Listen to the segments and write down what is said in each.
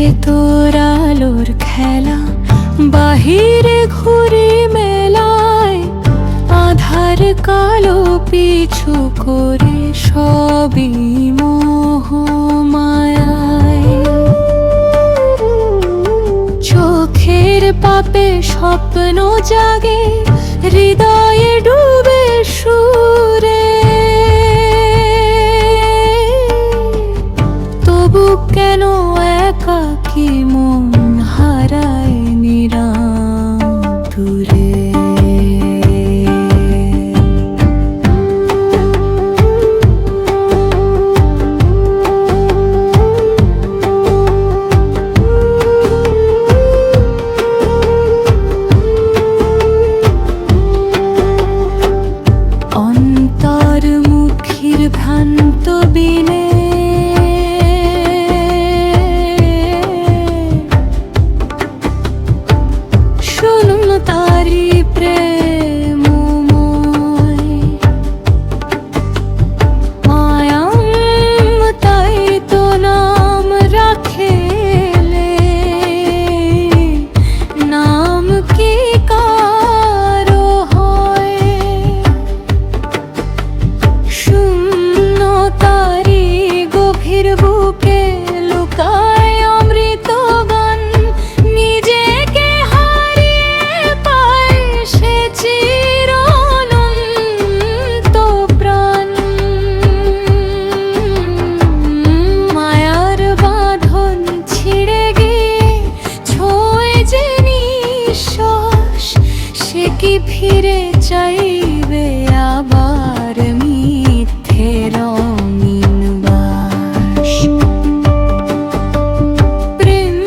ভেতর আলোর খেলা, বাহিরে ঘুরি মেলায়, আধার কালো পিছু করে সবই মোহ মায়ায়। চোখের পাপে স্বপ্ন জাগে, হৃদয়ে ডুবে সুরে, তবু কেন একাকী মন হারায় নিরাতুরে। অন্তর্মুখীর ভ্রান্ত বিনে শুনুন তারি প্রেমময়, মায়াম তাই তো নাম রাখেলে, নাম কি কারো হয়। শূন্য তারি গভীর বুকে লুকায় অমৃত গান, নিজেকে হারিয়ে পায় সে চির অনন্ত প্রাণ। মায়ার বাঁধন ছিঁড়ে গিয়ে ছোঁয় যে নিঃশ্বাস, সে কি ফিরে চাইবে আবার মিথ্যে রঙিন বাস। প্রেম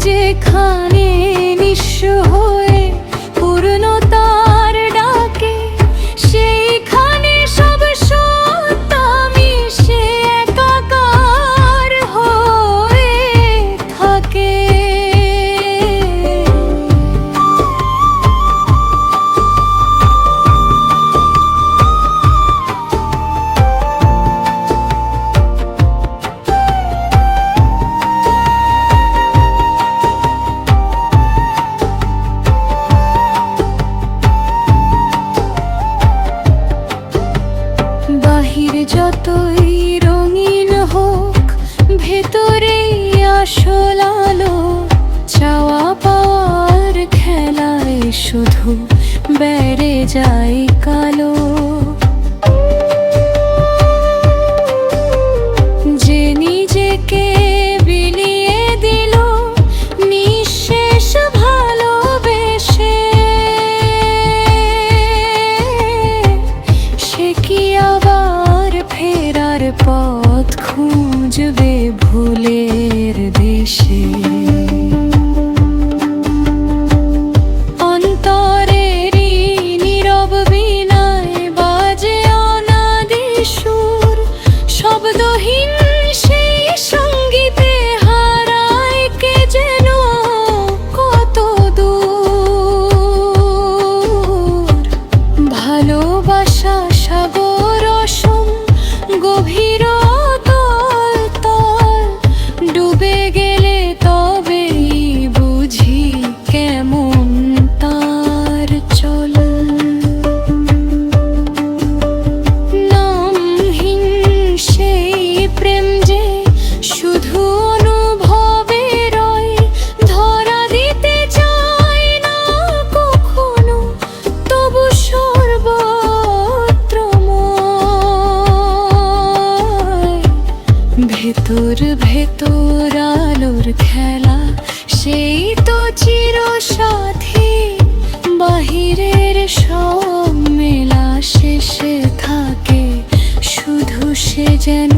যেখানে নিঃস্ব হয়ে পূর্ণতার ডাকে, সেইখানে সব সত্তা মিশে একাকার হয়ে থাকে। বাহির যতই রঙিন হোক, ভেতরেই আসল আলো। চাওয়া পাওয়ার খেলায় শুধু বেড়ে যায় কালো। যে নিজেকে বিলিয়ে দিল নিঃশেষ ভালোবেসে, সে কি আবার ফেরার পথ খুঁজবে ভুলের দেশে। অন্তরেরই নীরব বীণায় বাজে অনাদি সুর, শব্দহীন সেই সঙ্গীতে হারায় কে যেন কত দূর। ভালোবাসা সাগর অসম গভীর তল তল, ডুবে গেলে তবেই বুঝি কেমন তার চল। নামহীন সেই প্রেম যে শুধু অনুভবে রয়, ধরা দিতে চায় না কখনো, তবু সর্বত্রময়। ভেতর ভেতর আলোর খেলা, সেই তো চির সাথী। বাহিরের সব মেলা শেষে থাকে শুধু সে যেন